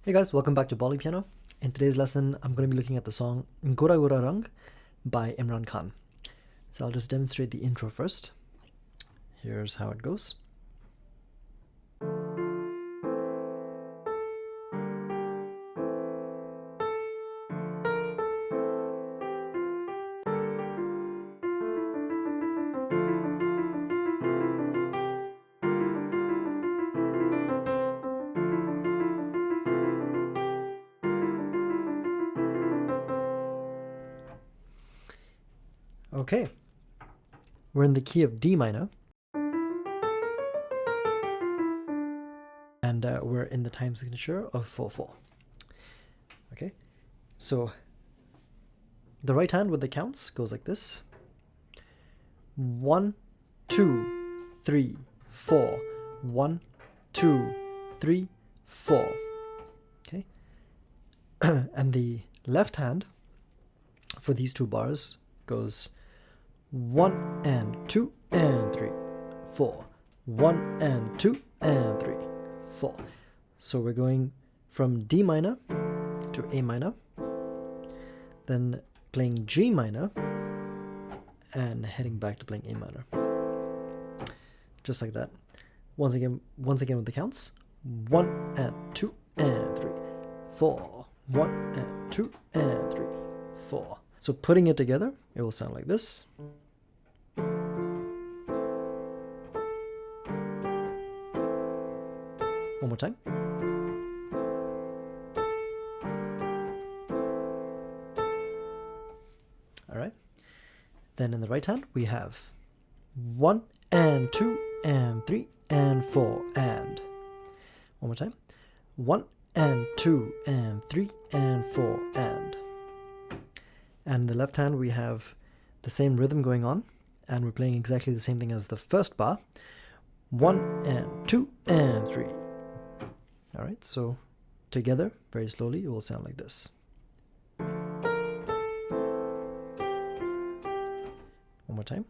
Hey guys, welcome back to Bollypiano. In today's lesson, I'm going to be looking at the song Gora Gora by Imran Khan. So I'll just demonstrate the intro first. Here's how it goes. Okay, we're in the key of D minor, and we're in the time signature of 4/4. Okay, so the right hand with the counts goes like this: 1, 2, 3, 4. 1, 2, 3, 4. Okay, and the left hand for these two bars goes 1 and 2 and 3, 4. 1 and 2 and 3, 4. So we're going from D minor to A minor, then playing G minor, and heading back to playing A minor. Just like that. Once again with the counts: 1 and 2 and 3, 4. 1 and 2 and 3, 4. So putting it together, it will sound like this. One more time. All right. Then in the right hand, we have 1 and 2 and 3 and 4 and. One more time. 1 and 2 and 3 and 4 and. And in the left hand, we have the same rhythm going on, and we're playing exactly the same thing as the first bar. 1 and 2 and 3. All right, so together, very slowly, it will sound like this. One more time.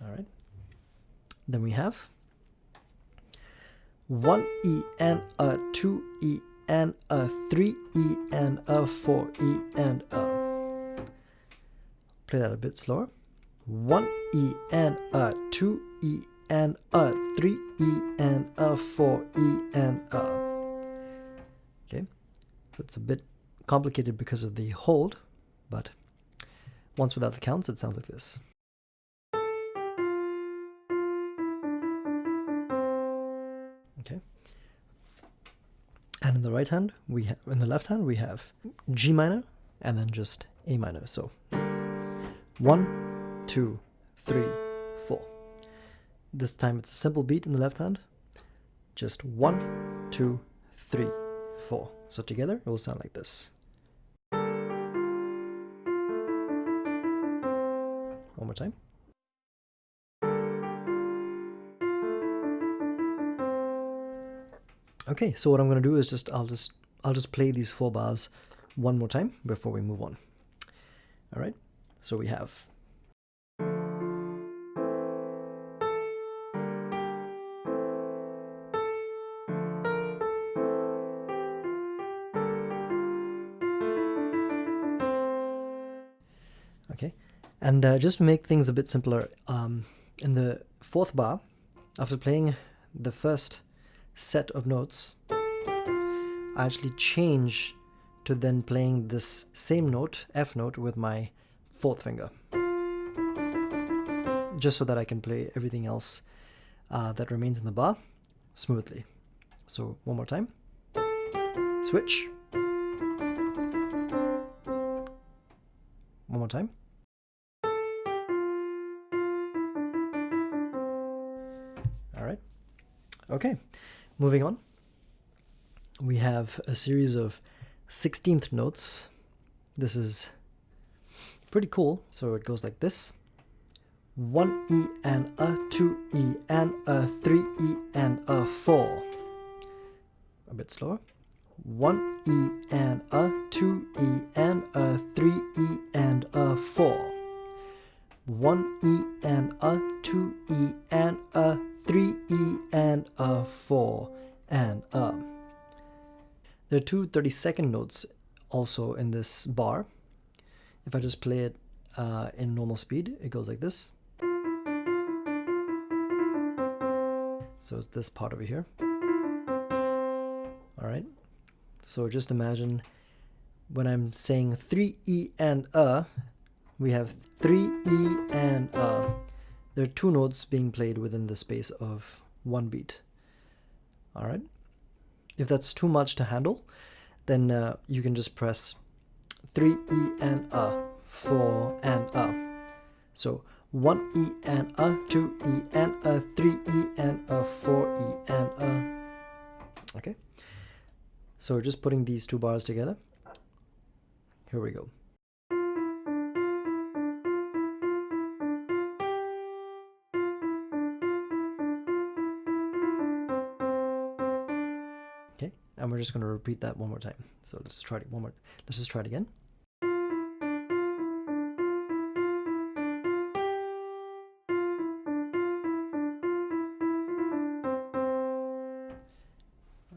All right. Then we have 1 E and a 2 E and a 3 E and a 4 E and a. Play that a bit slower. 1 E and a 2 E and a 3 E and a 4 E and a. Okay, so it's a bit complicated because of the hold, but once without the counts, it sounds like this. Okay. And in the right hand, in the left hand, we have G minor and then just A minor. So 1, 2, 3, 4. This time it's a simple beat in the left hand. Just 1, 2, 3, 4. So together it will sound like this. One more time. Okay, so what I'm going to do is I'll just play these 4 bars one more time before we move on. All right, so we have. Okay, and just to make things a bit simpler, in the 4th bar, after playing the first set of notes, I actually change to then playing this same note, F note, with my 4th finger, just so that I can play everything else that remains in the bar smoothly. So one more time. Switch. One more time. All right. Okay. Moving on, we have a series of 16th notes. This is pretty cool. So it goes like this: 1 E and a 2 E and a 3 E and a 4. A bit slower. 1 E and a 2 E and a 3 E and a 4. 1 E and a 2 E and a 3 E There are two 32nd notes also in this bar. If I just play it in normal speed, it goes like this. So it's this part over here. All right. So just imagine when I'm saying 3E and A, we have 3E and A. There are two notes being played within the space of one beat. All right. If that's too much to handle, then you can just press 3E and A, 4 and A. So 1E and A, 2E and A, 3E and A, 4E and A. Okay. So just putting these two bars together. Here we go. Okay, and we're just going to repeat that one more time. So let's try it one more. Let's just try it again.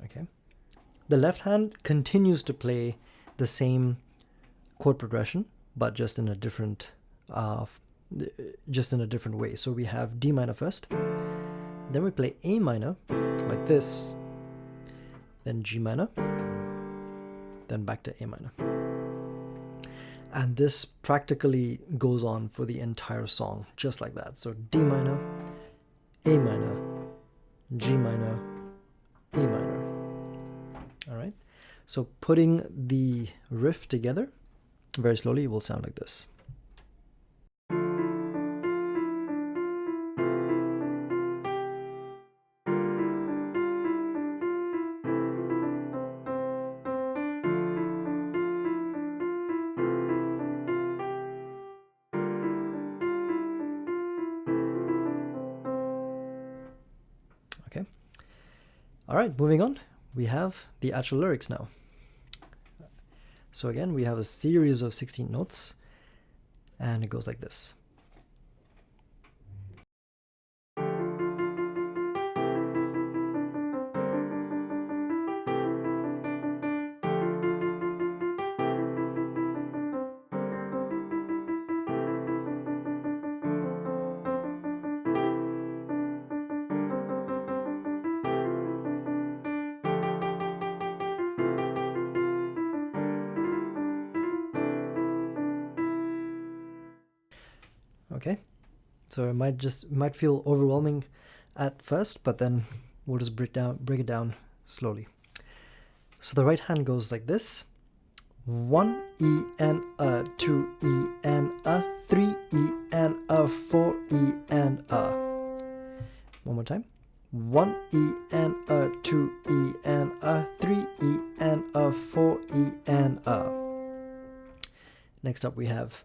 Okay. The left hand continues to play the same chord progression, but just in a different way. So we have D minor first, then we play A minor like this, then G minor, then back to A minor. And this practically goes on for the entire song, just like that. So D minor, A minor, G minor, A minor. All right. So putting the riff together very slowly, it will sound like this. Okay. All right, moving on. We have the actual lyrics now. So again, we have a series of 16 notes, and it goes like this. Okay, so it might feel overwhelming at first, but then we'll just break it down slowly. So the right hand goes like this: 1 E and A, 2 E and A, 3 E and A, 4 E and A. One more time: 1 E and A, 2 E and A, 3 E and A, 4 E and A. Next up we have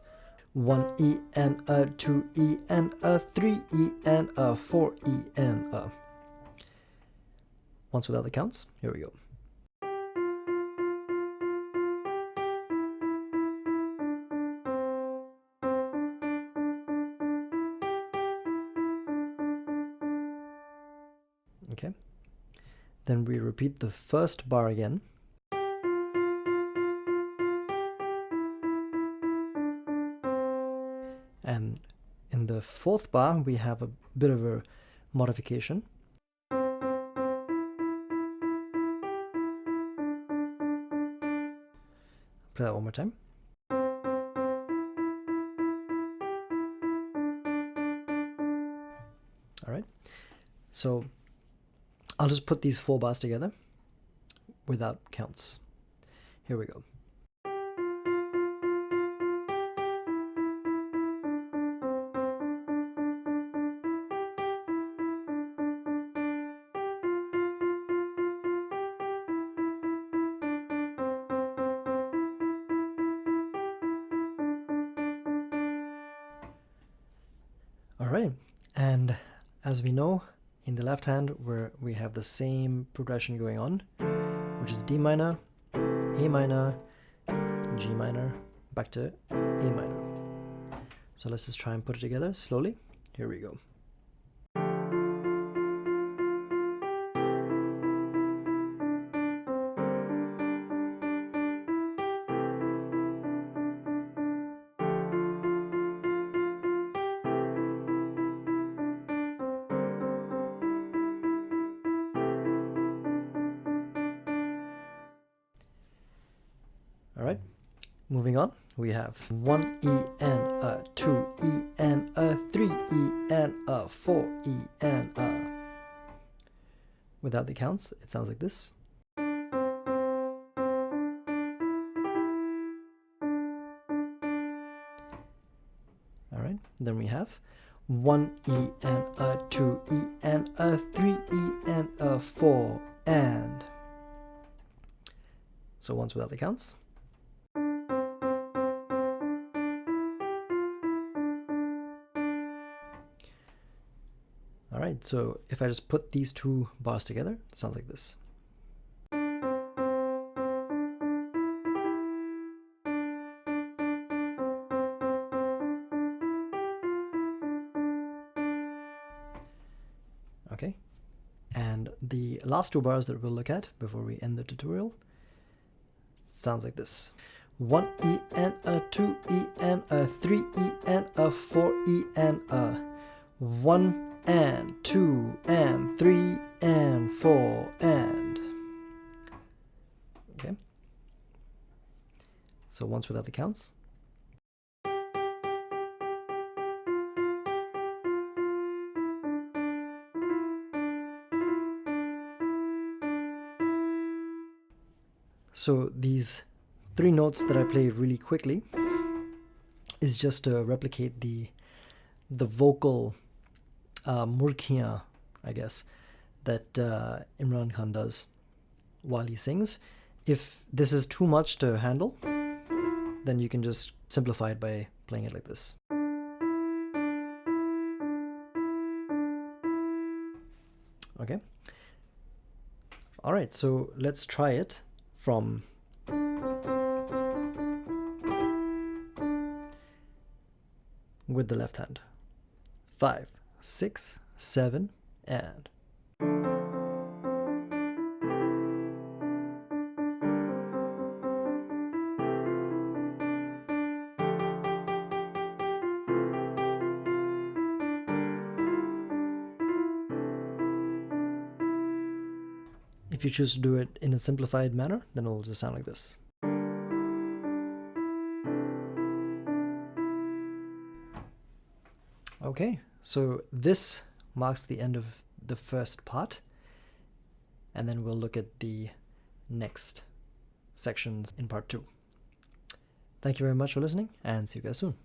1 E and A, 2 E and A, 3 E and A, 4 E and A. Once without the counts, here we go. Okay, then we repeat the first bar again. And in the fourth bar, we have a bit of a modification. Play that one more time. All right. So I'll just put these 4 bars together without counts. Here we go. All right, and as we know, in the left hand we have the same progression going on, which is D minor, A minor, G minor, back to A minor. So let's just try and put it together slowly. Here we go. Moving on, we have 1 E and a, 2 E and a, 3 E and a, 4 E and a. Without the counts, it sounds like this. Alright, then we have 1 E and a, 2 E and a, 3 E and a, 4 and. So once without the counts. Alright, so if I just put these two bars together, it sounds like this. Okay, and the last two bars that we'll look at before we end the tutorial sounds like this. 1 E and a, 2 E and a, 3 E and a, 4 E and a. 1 and 2 and 3 and 4 and. Okay, so once without the counts. So these three notes that I played really quickly is just to replicate the vocal murkiyan, I guess, that Imran Khan does while he sings. If this is too much to handle, then you can just simplify it by playing it like this. Okay. All right, so let's try it from with the left hand. 5, 6, 7, and. If you choose to do it in a simplified manner, then it'll just sound like this. Okay, so this marks the end of the first part, and then we'll look at the next sections in part 2. Thank you very much for listening, and see you guys soon.